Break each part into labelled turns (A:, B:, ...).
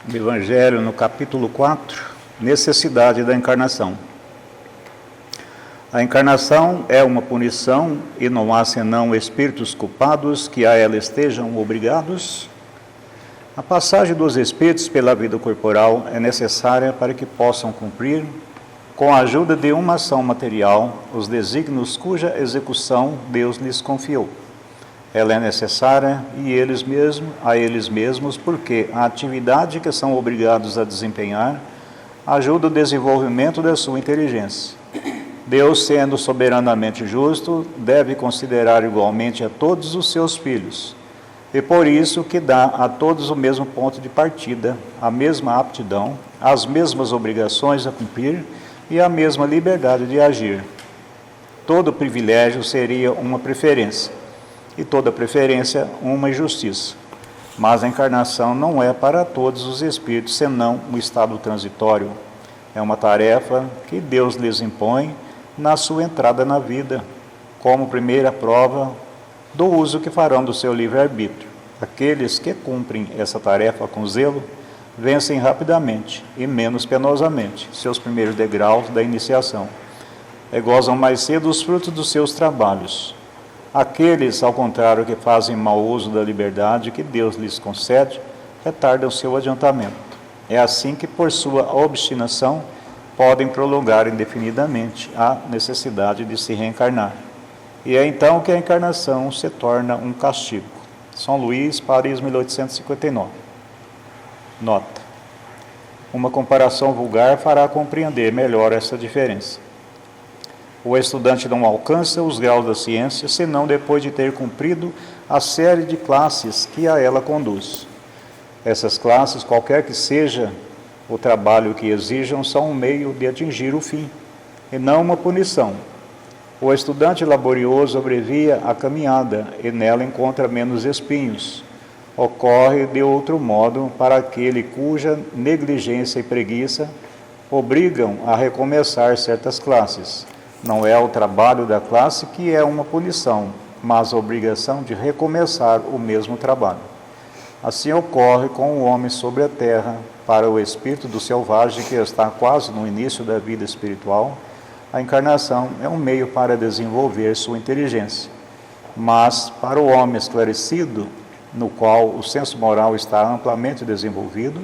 A: do Evangelho, no capítulo 4, necessidade da encarnação. A encarnação é uma punição e não há senão espíritos culpados que a ela estejam obrigados. A passagem dos espíritos pela vida corporal é necessária para que possam cumprir, com a ajuda de uma ação material, os desígnios cuja execução Deus lhes confiou. Ela é necessária a eles mesmos, porque a atividade que são obrigados a desempenhar ajuda o desenvolvimento da sua inteligência. Deus, sendo soberanamente justo, deve considerar igualmente a todos os seus filhos, e por isso que dá a todos o mesmo ponto de partida, a mesma aptidão, as mesmas obrigações a cumprir e a mesma liberdade de agir. Todo privilégio seria uma preferência, e toda preferência uma injustiça. Mas a encarnação não é para todos os espíritos, senão um estado transitório. É uma tarefa que Deus lhes impõe na sua entrada na vida, como primeira prova do uso que farão do seu livre-arbítrio. Aqueles que cumprem essa tarefa com zelo, vencem rapidamente e menos penosamente seus primeiros degraus da iniciação, e gozam mais cedo os frutos dos seus trabalhos. Aqueles, ao contrário, que fazem mau uso da liberdade que Deus lhes concede, retardam seu adiantamento. É assim que, por sua obstinação, podem prolongar indefinidamente a necessidade de se reencarnar. E é então que a encarnação se torna um castigo. São Luís, Paris, 1859. Nota: uma comparação vulgar fará compreender melhor essa diferença. O estudante não alcança os graus da ciência, senão depois de ter cumprido a série de classes que a ela conduz. Essas classes, qualquer que seja o trabalho que exijam, são um meio de atingir o fim, e não uma punição. O estudante laborioso abrevia a caminhada, e nela encontra menos espinhos. Ocorre de outro modo para aquele cuja negligência e preguiça obrigam a recomeçar certas classes. Não é o trabalho da classe que é uma punição, mas a obrigação de recomeçar o mesmo trabalho. Assim ocorre com o homem sobre a terra. Para o espírito do selvagem que está quase no início da vida espiritual, a encarnação é um meio para desenvolver sua inteligência. Mas para o homem esclarecido, no qual o senso moral está amplamente desenvolvido,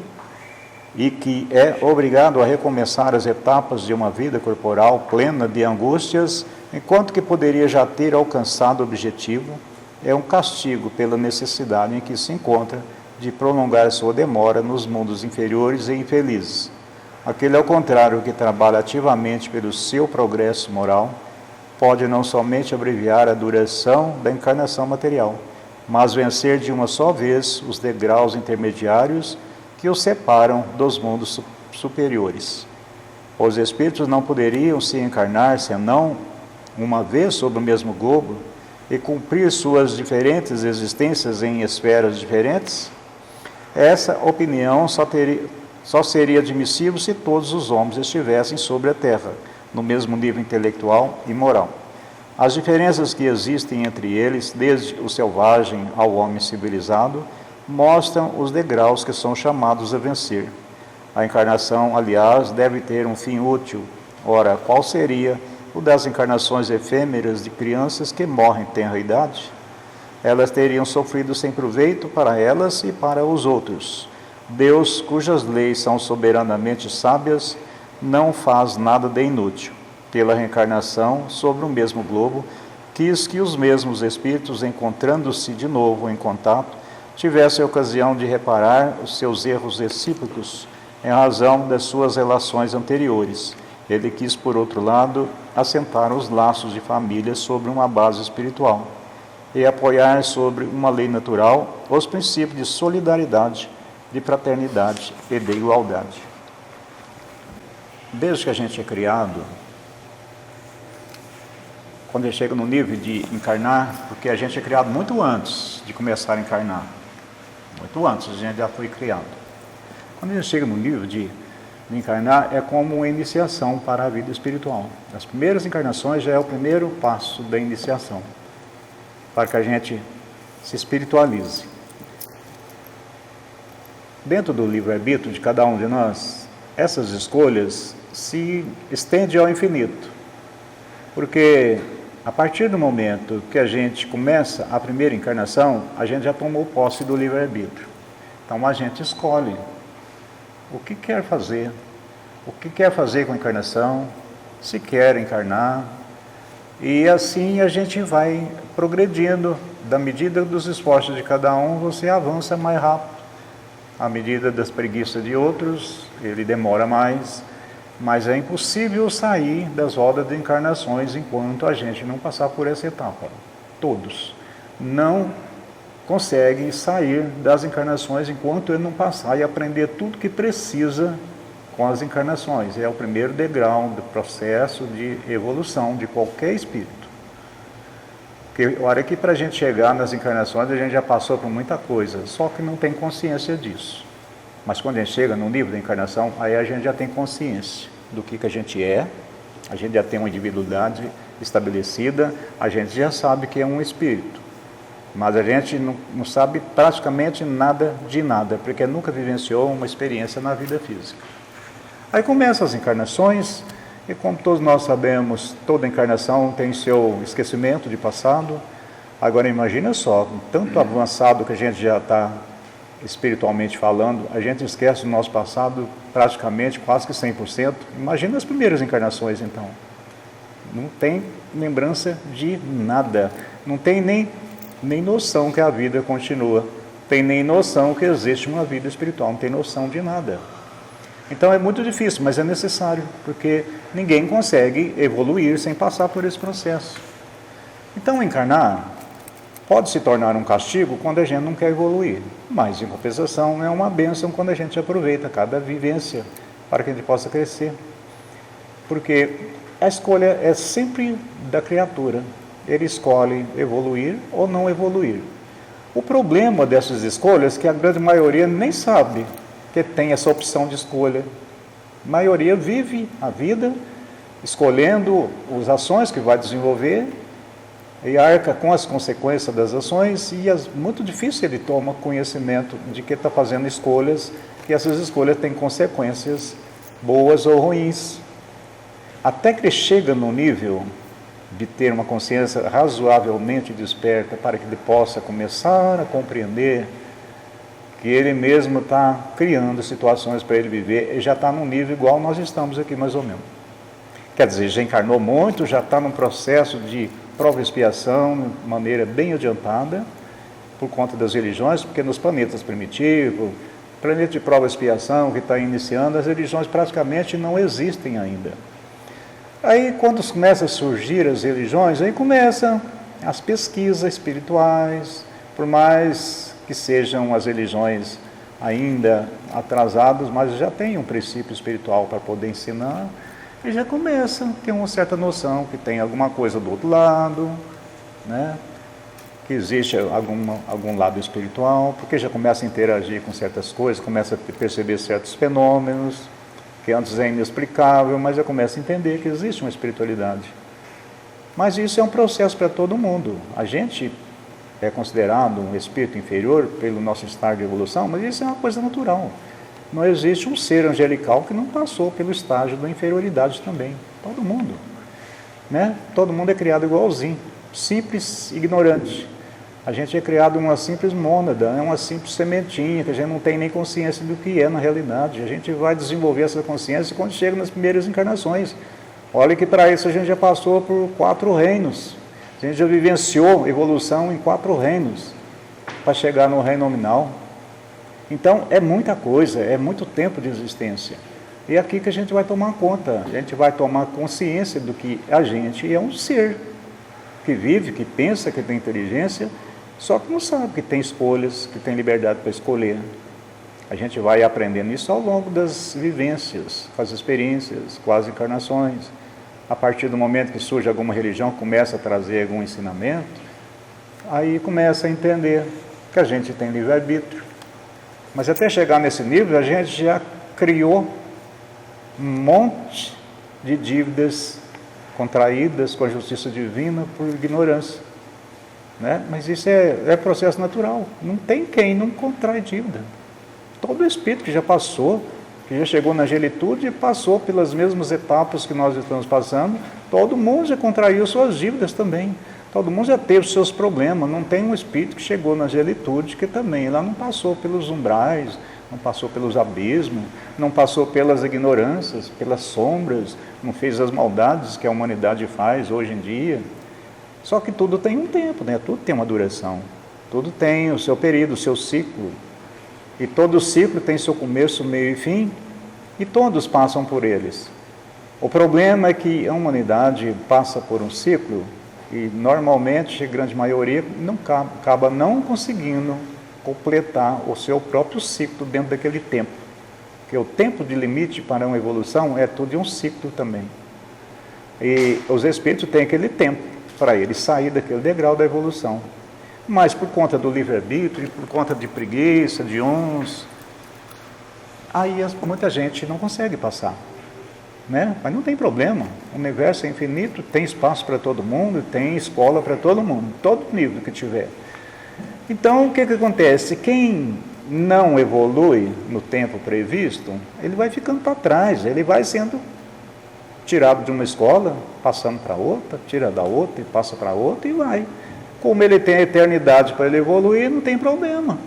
A: e que é obrigado a recomeçar as etapas de uma vida corporal plena de angústias, enquanto que poderia já ter alcançado o objetivo, é um castigo pela necessidade em que se encontra de prolongar sua demora nos mundos inferiores e infelizes. Aquele, ao contrário, que trabalha ativamente pelo seu progresso moral, pode não somente abreviar a duração da encarnação material, mas vencer de uma só vez os degraus intermediários que os separam dos mundos superiores. Os espíritos não poderiam se encarnar senão uma vez sobre o mesmo globo e cumprir suas diferentes existências em esferas diferentes? Essa opinião só seria admissível se todos os homens estivessem sobre a terra, no mesmo nível intelectual e moral. As diferenças que existem entre eles, desde o selvagem ao homem civilizado, mostram os degraus que são chamados a vencer. A encarnação, aliás, deve ter um fim útil. Ora, qual seria o das encarnações efêmeras de crianças que morrem em tenra idade? Elas teriam sofrido sem proveito para elas e para os outros. Deus, cujas leis são soberanamente sábias, não faz nada de inútil. Pela reencarnação sobre o mesmo globo, quis que os mesmos espíritos, encontrando-se de novo em contato, tivessem a ocasião de reparar os seus erros recíprocos em razão das suas relações anteriores. Ele quis, por outro lado, assentar os laços de família sobre uma base espiritual e apoiar sobre uma lei natural os princípios de solidariedade, de fraternidade e de igualdade. Desde que a gente é criado, quando a gente chega no nível de encarnar, porque a gente é criado muito antes de começar a encarnar, muito antes, a gente já foi criado. Quando a gente chega no nível de encarnar, é como uma iniciação para a vida espiritual. As primeiras encarnações já é o primeiro passo da iniciação, para que a gente se espiritualize. dentro do livre-arbítrio de cada um de nós, essas escolhas se estendem ao infinito. Porque a partir do momento que a gente começa a primeira encarnação, a gente já tomou posse do livre-arbítrio. Então a gente escolhe o que quer fazer, o que quer fazer com a encarnação, se quer encarnar. E assim a gente vai progredindo. Da medida dos esforços de cada um, você avança mais rápido. À medida das preguiças de outros, ele demora mais. Mas é impossível sair das rodas de encarnações enquanto a gente não passar por essa etapa. Todos não conseguem sair das encarnações enquanto ele não passar e aprender tudo que precisa com as encarnações. É o primeiro degrau do processo de evolução de qualquer espírito. Porque olha que para a gente chegar nas encarnações, a gente já passou por muita coisa, só que não tem consciência disso. Mas quando a gente chega no nível da encarnação, aí a gente já tem consciência do que a gente é, a gente já tem uma individualidade estabelecida, a gente já sabe que é um espírito. Mas a gente não sabe praticamente nada de nada, porque nunca vivenciou uma experiência na vida física. Aí começam as encarnações, e como todos nós sabemos, toda encarnação tem seu esquecimento de passado. Agora imagina só, tanto avançado que a gente já está espiritualmente falando, a gente esquece do nosso passado praticamente quase que 100%. Imagina as primeiras encarnações então. Não tem lembrança de nada, não tem nem noção que a vida continua, tem nem noção que existe uma vida espiritual, não tem noção de nada. Então é muito difícil, mas é necessário, porque ninguém consegue evoluir sem passar por esse processo. Então encarnar pode se tornar um castigo quando a gente não quer evoluir, mas em compensação é uma bênção quando a gente aproveita cada vivência para que a gente possa crescer. Porque a escolha é sempre da criatura, ele escolhe evoluir ou não evoluir. O problema dessas escolhas é que a grande maioria nem sabe que tem essa opção de escolha. A maioria vive a vida escolhendo as ações que vai desenvolver e arca com as consequências das ações, e é muito difícil ele tomar conhecimento de que está fazendo escolhas, que essas escolhas têm consequências boas ou ruins. Até que ele chega no nível de ter uma consciência razoavelmente desperta para que ele possa começar a compreender que ele mesmo está criando situações para ele viver, e já está num nível igual nós estamos aqui mais ou menos. Quer dizer, já encarnou muito, já está num processo de prova e expiação, de maneira bem adiantada, por conta das religiões, porque nos planetas primitivos, planeta de prova e expiação que está iniciando, as religiões praticamente não existem ainda. Aí, quando começam a surgir as religiões, aí começam as pesquisas espirituais, por mais que sejam as religiões ainda atrasadas, mas já tem um princípio espiritual para poder ensinar, e já começa a ter uma certa noção que tem alguma coisa do outro lado, né? Que existe algum lado espiritual, porque já começa a interagir com certas coisas, começa a perceber certos fenômenos, que antes é inexplicável, mas já começa a entender que existe uma espiritualidade. Mas isso é um processo para todo mundo. A gente é considerado um espírito inferior pelo nosso estágio de evolução, mas isso é uma coisa natural. Não existe um ser angelical que não passou pelo estágio da inferioridade também. Todo mundo, né? Todo mundo é criado igualzinho, simples, ignorante. A gente é criado uma simples mônada, é uma simples sementinha, que a gente não tem nem consciência do que é na realidade. A gente vai desenvolver essa consciência quando chega nas primeiras encarnações. Olha que para isso a gente já passou por 4 reinos. A gente já vivenciou evolução em 4 reinos, para chegar no reino nominal. Então, é muita coisa, é muito tempo de existência. E é aqui que a gente vai tomar conta, a gente vai tomar consciência do que a gente é um ser que vive, que pensa, que tem inteligência, só que não sabe que tem escolhas, que tem liberdade para escolher. A gente vai aprendendo isso ao longo das vivências, com as experiências, com as encarnações. A partir do momento que surge alguma religião, começa a trazer algum ensinamento, aí começa a entender que a gente tem livre-arbítrio. Mas até chegar nesse nível, a gente já criou um monte de dívidas contraídas com a justiça divina por ignorância, né? Mas isso é processo natural. Não tem quem não contrai dívida. Todo espírito que já passou, que já chegou na angelitude e passou pelas mesmas etapas que nós estamos passando, todo mundo já contraiu suas dívidas também. Todo mundo já teve seus problemas. Não tem um espírito que chegou na angelitude que também ela não passou pelos umbrais, não passou pelos abismos, não passou pelas ignorâncias, pelas sombras, não fez as maldades que a humanidade faz hoje em dia. Só que tudo tem um tempo, né? Tudo tem uma duração, tudo tem o seu período, o seu ciclo. E todo ciclo tem seu começo, meio e fim, e todos passam por eles. O problema é que a humanidade passa por um ciclo e normalmente, a grande maioria, acaba não conseguindo completar o seu próprio ciclo dentro daquele tempo. Porque o tempo de limite para uma evolução é tudo de um ciclo também. E os espíritos têm aquele tempo para eles sair daquele degrau da evolução. Mas por conta do livre-arbítrio, por conta de preguiça, de uns, aí muita gente não consegue passar. Né? Mas não tem problema, o universo é infinito, tem espaço para todo mundo, tem escola para todo mundo, todo nível que tiver. Então, o que acontece? Quem não evolui no tempo previsto, ele vai ficando para trás, ele vai sendo tirado de uma escola, passando para outra, tira da outra e passa para outra e vai. Como ele tem a eternidade para ele evoluir, não tem problema.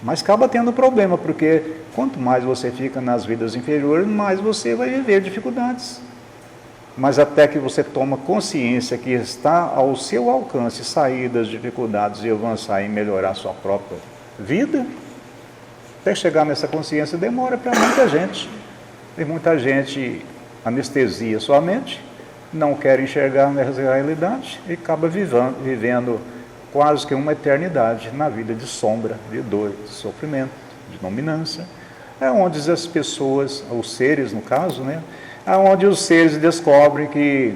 A: Mas acaba tendo problema, porque quanto mais você fica nas vidas inferiores, mais você vai viver dificuldades. Mas até que você toma consciência que está ao seu alcance sair das dificuldades e avançar e melhorar a sua própria vida, até chegar nessa consciência demora para muita gente. E muita gente anestesia sua mente, não quer enxergar essa realidade e acaba vivendo quase que uma eternidade na vida de sombra, de dor, de sofrimento, de dominância. É onde as pessoas, os seres no caso, né? É onde os seres descobrem que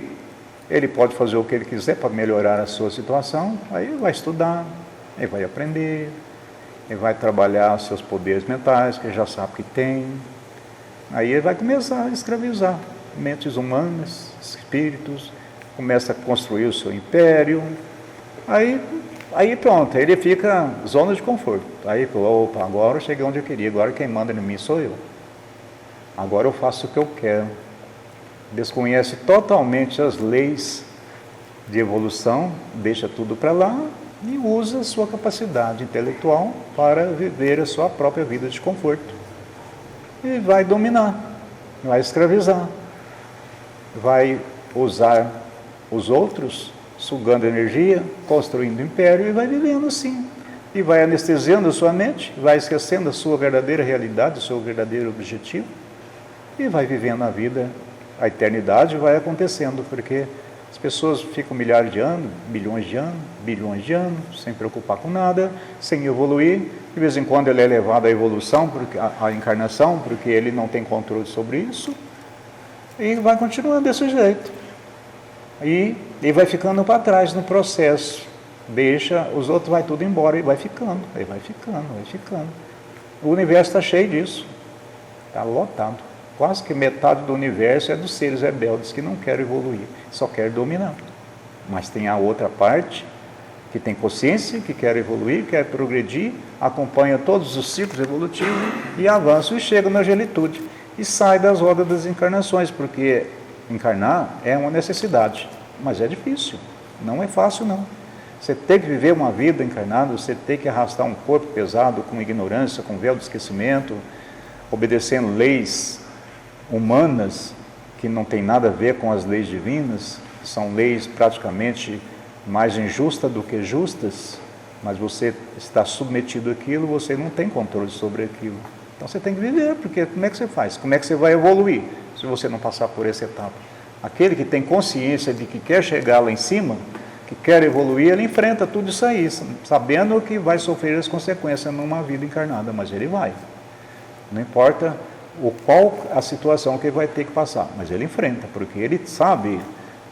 A: ele pode fazer o que ele quiser para melhorar a sua situação, aí ele vai estudar, ele vai aprender, ele vai trabalhar os seus poderes mentais, que ele já sabe que tem. Aí ele vai começar a escravizar mentes humanas, espíritos, começa a construir o seu império. Aí pronto, ele fica zona de conforto. Aí, opa, agora eu cheguei onde eu queria, agora quem manda em mim sou eu. Agora eu faço o que eu quero. Desconhece totalmente as leis de evolução, deixa tudo para lá e usa a sua capacidade intelectual para viver a sua própria vida de conforto. E vai dominar, vai escravizar, vai usar os outros, sugando energia, construindo império e vai vivendo assim. E vai anestesiando a sua mente, vai esquecendo a sua verdadeira realidade, o seu verdadeiro objetivo e vai vivendo a vida, a eternidade vai acontecendo, porque as pessoas ficam milhares de anos, bilhões de anos, sem preocupar com nada, sem evoluir. De vez em quando ele é levado à evolução, à encarnação, porque ele não tem controle sobre isso, e vai continuando desse jeito. E vai ficando para trás no processo, deixa, os outros vai tudo embora e vai ficando. O universo está cheio disso, está lotado. Quase que metade do universo é dos seres rebeldes que não querem evoluir, só querem dominar. Mas tem a outra parte, que tem consciência, que quer evoluir, quer progredir, acompanha todos os ciclos evolutivos e avança e chega na angelitude. E sai das rodas das encarnações, porque encarnar é uma necessidade, mas é difícil, não é fácil não. Você tem que viver uma vida encarnada, você tem que arrastar um corpo pesado com ignorância, com véu de esquecimento, obedecendo leis humanas que não tem nada a ver com as leis divinas, são leis praticamente mais injustas do que justas, mas você está submetido àquilo, você não tem controle sobre aquilo. Então você tem que viver, porque como é que você faz? Como é que você vai evoluir se você não passar por essa etapa? Aquele que tem consciência de que quer chegar lá em cima, que quer evoluir, ele enfrenta tudo isso aí, sabendo que vai sofrer as consequências numa vida encarnada, mas ele vai. Não importa qual a situação que ele vai ter que passar, mas ele enfrenta, porque ele sabe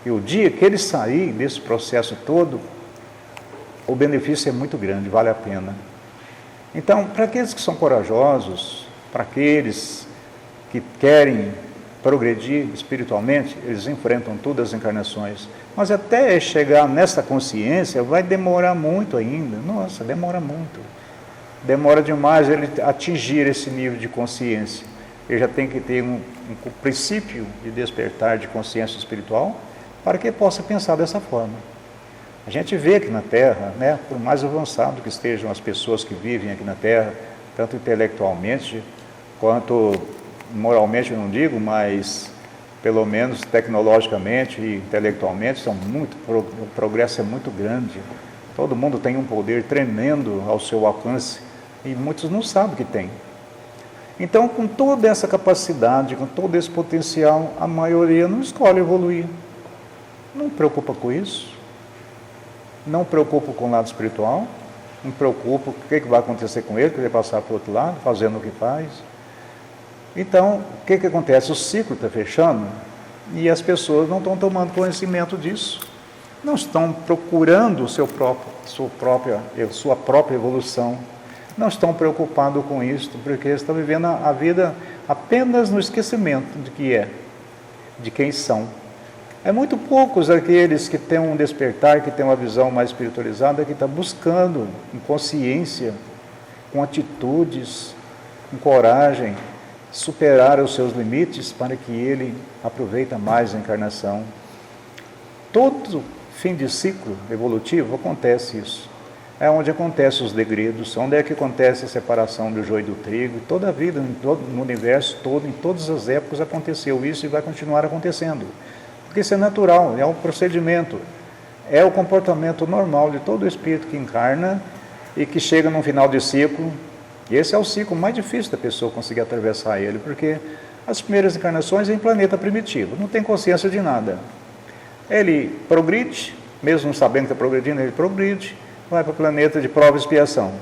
A: que o dia que ele sair desse processo todo, o benefício é muito grande, vale a pena. Então, para aqueles que são corajosos, para aqueles que querem progredir espiritualmente, eles enfrentam todas as encarnações, mas até chegar nessa consciência vai demorar muito ainda, nossa, demora muito. demora demais ele atingir esse nível de consciência. Ele já tem que ter um princípio de despertar de consciência espiritual para que possa pensar dessa forma. A gente vê que na Terra, né, por mais avançado que estejam as pessoas que vivem aqui na Terra, tanto intelectualmente quanto moralmente, eu não digo, mas pelo menos tecnologicamente e intelectualmente, o progresso é muito grande. Todo mundo tem um poder tremendo ao seu alcance e muitos não sabem que tem. Então, com toda essa capacidade, com todo esse potencial, a maioria não escolhe evoluir. Não preocupa com isso. Não preocupa com o lado espiritual. Não preocupa com o que vai acontecer com ele, que ele vai passar para o outro lado, fazendo o que faz. Então, o que acontece? O ciclo está fechando e as pessoas não estão tomando conhecimento disso. Não estão procurando sua própria evolução. Não estão preocupados com isso, porque estão vivendo a vida apenas no esquecimento de quem são. É muito poucos aqueles que têm um despertar, que têm uma visão mais espiritualizada, que estão buscando com consciência, com atitudes, com coragem, superar os seus limites para que ele aproveite mais a encarnação. Todo fim de ciclo evolutivo acontece isso. É onde acontecem os degredos, onde é que acontece a separação do joio e do trigo. Toda a vida, no universo todo, em todas as épocas aconteceu isso e vai continuar acontecendo. Porque isso é natural, é um procedimento, é o comportamento normal de todo espírito que encarna e que chega no final de ciclo. E esse é o ciclo mais difícil da pessoa conseguir atravessar ele, porque as primeiras encarnações é em planeta primitivo, não tem consciência de nada. Ele progride, mesmo sabendo que está progredindo, ele progride, vai para o planeta de prova e expiação.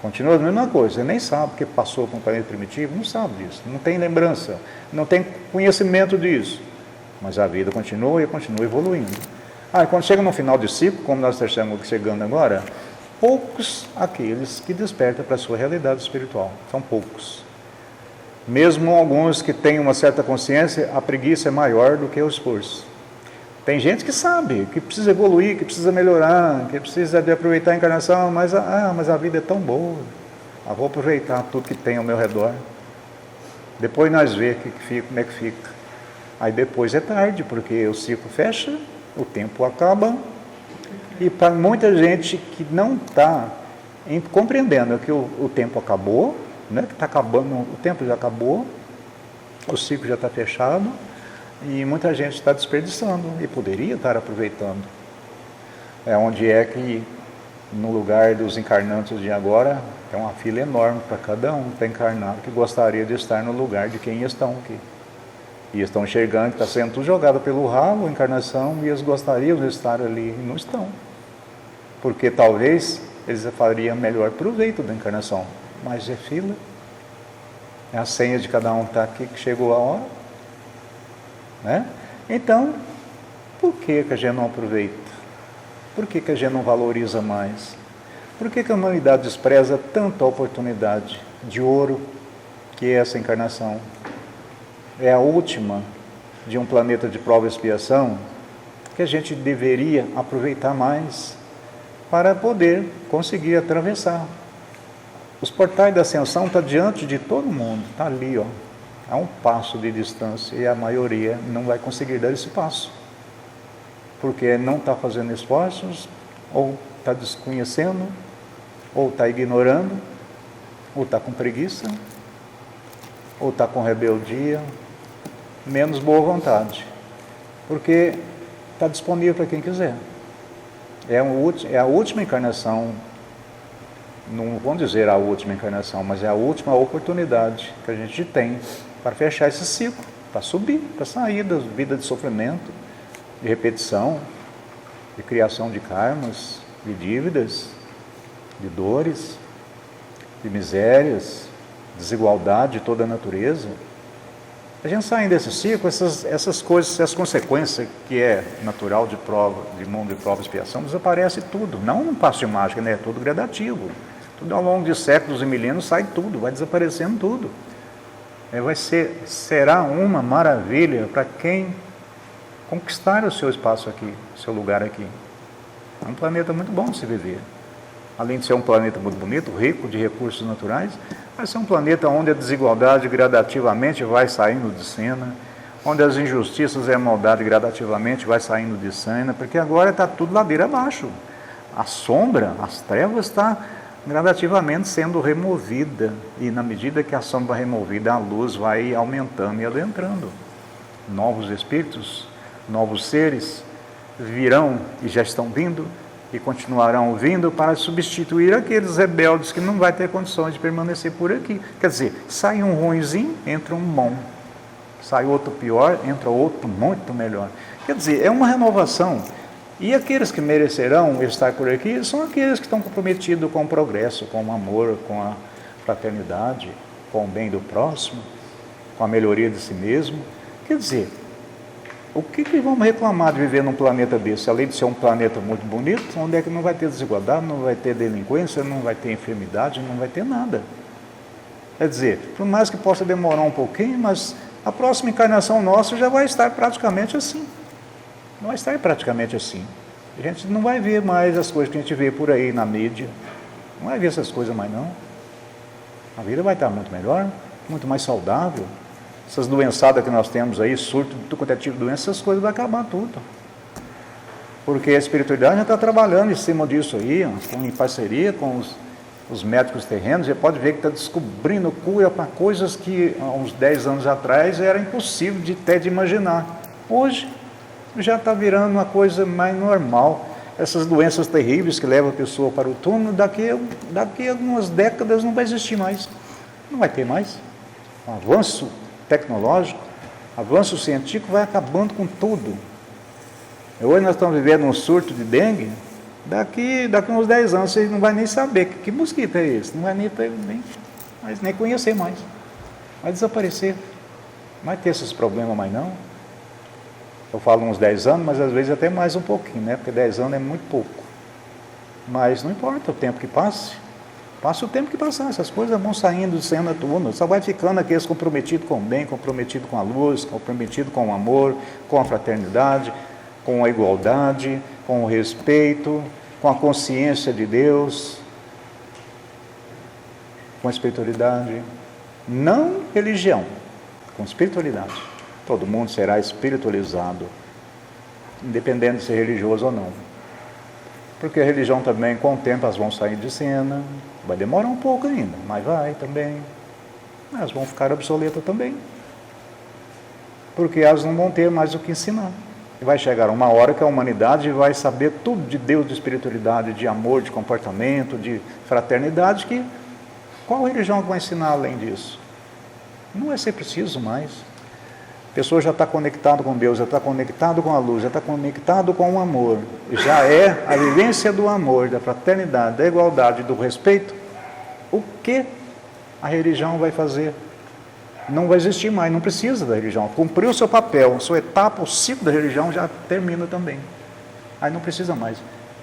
A: Continua a mesma coisa, ele nem sabe que passou para um planeta primitivo, não sabe disso, não tem lembrança, não tem conhecimento disso. Mas a vida continua e continua evoluindo. E quando chega no final de ciclo, como nós estamos chegando agora, poucos aqueles que despertam para a sua realidade espiritual. São poucos. Mesmo alguns que têm uma certa consciência, a preguiça é maior do que o esforço. Tem gente que sabe, que precisa evoluir, que precisa melhorar, que precisa de aproveitar a encarnação, mas a vida é tão boa. Vou aproveitar tudo que tem ao meu redor. Depois nós vemos como é que fica. Aí depois é tarde, porque o ciclo fecha, o tempo acaba. E para muita gente que não está compreendendo que o tempo acabou, né, que está acabando, o tempo já acabou, o ciclo já está fechado, e muita gente está desperdiçando e poderia estar aproveitando. É onde é que, no lugar dos encarnantes de agora, tem uma fila enorme para cada um que está encarnado, que gostaria de estar no lugar de quem estão aqui. E estão enxergando que está sendo tudo jogado pelo ralo, a encarnação, e eles gostariam de estar ali e não estão. Porque talvez eles fariam melhor proveito da encarnação. Mas é fila. É a senha de cada um que está aqui, que chegou a hora. Né? Então, por que a gente não aproveita? Por que a gente não valoriza mais? Por que a humanidade despreza tanto a oportunidade de ouro que é essa encarnação? É a última de um planeta de prova e expiação que a gente deveria aproveitar mais para poder conseguir atravessar. Os portais da ascensão estão diante de todo mundo, está ali, a um passo de distância, e a maioria não vai conseguir dar esse passo, porque não está fazendo esforços, ou está desconhecendo, ou está ignorando, ou está com preguiça, ou está com rebeldia, menos boa vontade, porque está disponível para quem quiser. É a última encarnação, não vamos dizer a última encarnação, mas é a última oportunidade que a gente tem para fechar esse ciclo, para subir, para sair da vida de sofrimento, de repetição, de criação de karmas, de dívidas, de dores, de misérias, desigualdade de toda a natureza. A gente saindo desse ciclo, essas coisas, essas consequências que é natural de mundo de prova e expiação, desaparece tudo. Não num passo de mágica, né? É tudo gradativo. Tudo ao longo de séculos e milênios sai tudo, vai desaparecendo tudo. Será uma maravilha para quem conquistar o seu espaço aqui, o seu lugar aqui. É um planeta muito bom de se viver. além de ser um planeta muito bonito, rico de recursos naturais, vai ser um planeta onde a desigualdade gradativamente vai saindo de cena, onde as injustiças e a maldade gradativamente vai saindo de cena, porque agora está tudo ladeira abaixo. A sombra, as trevas está gradativamente sendo removida, e na medida que a sombra é removida, a luz vai aumentando e adentrando. Novos espíritos, novos seres virão e já estão vindo e continuarão vindo para substituir aqueles rebeldes que não vai ter condições de permanecer por aqui. Quer dizer, sai um ruinzinho, entra um bom. Sai outro pior, entra outro muito melhor. Quer dizer, é uma renovação. E aqueles que merecerão estar por aqui são aqueles que estão comprometidos com o progresso, com o amor, com a fraternidade, com o bem do próximo, com a melhoria de si mesmo. Quer dizer, o que vamos reclamar de viver num planeta desse? Além de ser um planeta muito bonito, onde é que não vai ter desigualdade, não vai ter delinquência, não vai ter enfermidade, não vai ter nada. Quer dizer, por mais que possa demorar um pouquinho, mas a próxima encarnação nossa já vai estar praticamente assim. Não vai estar praticamente assim. A gente não vai ver mais as coisas que a gente vê por aí na mídia. Não vai ver essas coisas mais não. A vida vai estar muito melhor, muito mais saudável. Essas doençadas que nós temos aí, surto, tudo quanto é tipo de doença, essas coisas vão acabar tudo. Porque a espiritualidade já está trabalhando em cima disso aí, em parceria com os médicos terrenos. Você pode ver que está descobrindo cura para coisas que há uns 10 anos atrás era impossível até de imaginar. Hoje já está virando uma coisa mais normal. Essas doenças terríveis que levam a pessoa para o túmulo, daqui a algumas décadas não vai existir mais. Não vai ter mais. O avanço tecnológico, avanço científico vai acabando com tudo. Hoje nós estamos vivendo um surto de dengue, daqui a uns 10 anos você não vai nem saber que mosquito é esse, não vai nem conhecer mais. Vai desaparecer. Não vai ter esses problemas mais não. Eu falo uns 10 anos, mas às vezes até mais um pouquinho, né? Porque 10 anos é muito pouco. Mas não importa o tempo que passe. Passa o tempo que passar, essas coisas vão saindo de cena tudo, só vai ficando aqueles comprometidos com o bem, comprometidos com a luz, comprometidos com o amor, com a fraternidade, com a igualdade, com o respeito, com a consciência de Deus, com a espiritualidade. Não religião, com espiritualidade. Todo mundo será espiritualizado, independente de ser religioso ou não. Porque a religião também, com o tempo, elas vão sair de cena. Vai demorar um pouco ainda, mas vai também. Elas vão ficar obsoletas também. Porque elas não vão ter mais o que ensinar. E vai chegar uma hora que a humanidade vai saber tudo de Deus, de espiritualidade, de amor, de comportamento, de fraternidade, que qual religião vai ensinar além disso? Não vai ser preciso mais. A pessoa já está conectado com Deus, já está conectado com a luz, já está conectado com o amor. Já é a vivência do amor, da fraternidade, da igualdade, do respeito. O que a religião vai fazer? Não vai existir mais, não precisa da religião. Cumpriu o seu papel, a sua etapa, o ciclo da religião já termina também. Aí não precisa mais.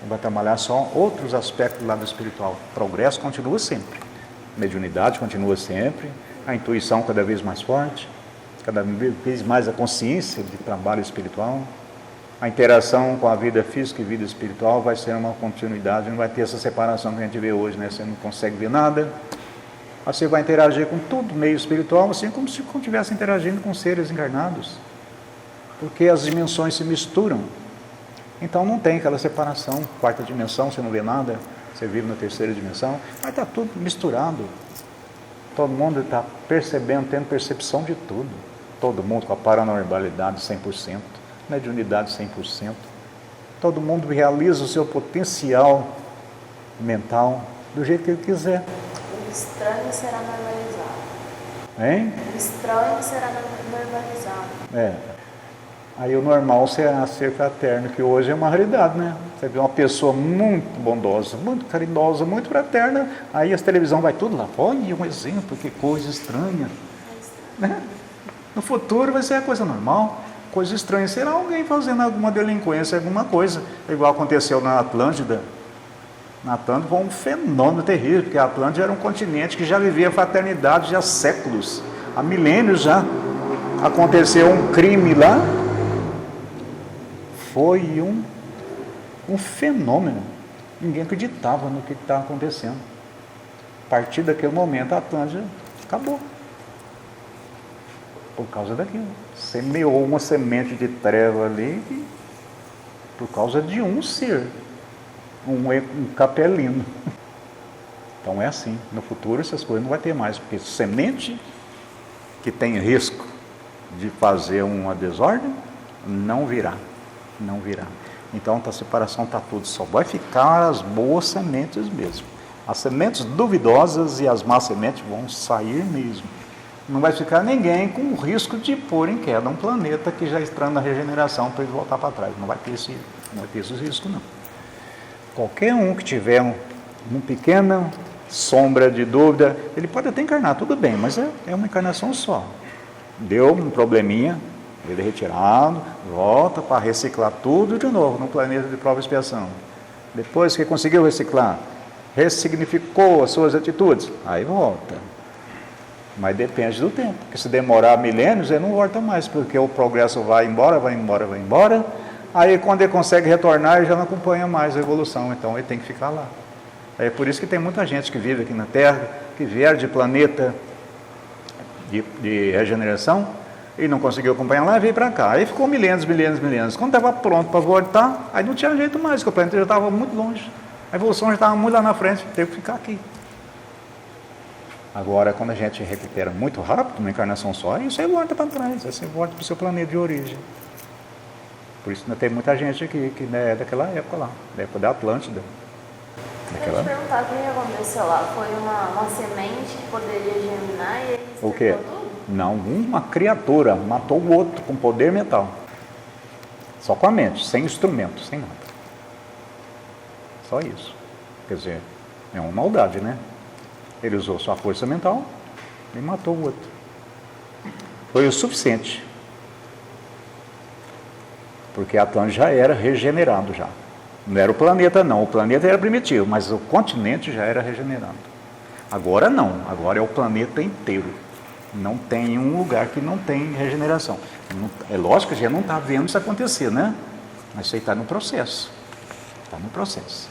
A: Vai trabalhar só outros aspectos do lado espiritual. O progresso continua sempre. A mediunidade continua sempre. A intuição cada vez mais forte. Cada vez mais a consciência de trabalho espiritual. A interação com a vida física e vida espiritual vai ser uma continuidade, não vai ter essa separação que a gente vê hoje, né? Você não consegue ver nada, você vai interagir com tudo meio espiritual, assim como se estivesse interagindo com seres encarnados, porque as dimensões se misturam. Então não tem aquela separação, quarta dimensão, você não vê nada, você vive na terceira dimensão, mas está tudo misturado. Todo mundo está percebendo, tendo percepção de tudo. Todo mundo com a paranormalidade 100%, mediunidade 100%. Todo mundo realiza o seu potencial mental do jeito que ele quiser.
B: O estranho será normalizado.
A: Hein?
B: O estranho será normalizado.
A: É. Aí o normal será ser fraterno, que hoje é uma realidade, né? Você vê uma pessoa muito bondosa, muito carinhosa, muito fraterna, aí a televisão vai tudo lá. Olha um exemplo, que coisa estranha. Né? No futuro vai ser a coisa normal. Coisa estranha será alguém fazendo alguma delinquência, alguma coisa. Igual aconteceu na Atlântida. Na Atlântida foi um fenômeno terrível, porque a Atlântida era um continente que já vivia fraternidade já há séculos. Há milênios já. Aconteceu um crime lá. Foi um fenômeno. Ninguém acreditava no que estava acontecendo. A partir daquele momento, a Atlântida acabou. Por causa daquilo. Semeou uma semente de treva ali, por causa de um ser, um capelino. Então é assim, no futuro essas coisas não vai ter mais, porque semente que tem risco de fazer uma desordem, não virá. Então a separação está tudo, só vai ficar as boas sementes mesmo. As sementes duvidosas e as más sementes vão sair mesmo. Não vai ficar ninguém com o risco de pôr em queda um planeta que já está na regeneração para ele voltar para trás. Não vai ter esse risco, não. Qualquer um que tiver uma pequena sombra de dúvida, ele pode até encarnar, tudo bem, mas é uma encarnação só. Deu um probleminha, ele é retirado, volta para reciclar tudo de novo no planeta de prova e expiação. Depois que conseguiu reciclar, ressignificou as suas atitudes, aí volta. Mas depende do tempo, porque se demorar milênios, ele não volta mais, porque o progresso vai embora, aí quando ele consegue retornar, ele já não acompanha mais a evolução, então ele tem que ficar lá. É por isso que tem muita gente que vive aqui na Terra, que vieram de planeta de regeneração, e não conseguiu acompanhar lá, e veio para cá. Aí ficou milênios. Quando estava pronto para voltar, aí não tinha jeito mais, porque o planeta já estava muito longe. A evolução já estava muito lá na frente, teve que ficar aqui. Agora, quando a gente recupera muito rápido, uma encarnação só, aí você volta para trás, aí você volta para o seu planeta de origem. Por isso tem muita gente aqui que é daquela época lá, da época da Atlântida.
B: Deixa eu te perguntar, o que aconteceu lá? Foi uma semente que poderia germinar e ele
A: o quê?
B: tudo?
A: Não, uma criatura matou o outro com poder mental. Só com a mente, sem instrumento, sem nada. Só isso. Quer dizer, é uma maldade, né? Ele usou sua força mental e matou o outro. Foi o suficiente. Porque a Atlântida já era regenerado já. Não era o planeta não, o planeta era primitivo, mas o continente já era regenerado. Agora não, agora é o planeta inteiro. Não tem um lugar que não tem regeneração. É lógico que a gente não está vendo isso acontecer, né? Mas isso aí está no processo. Está no processo.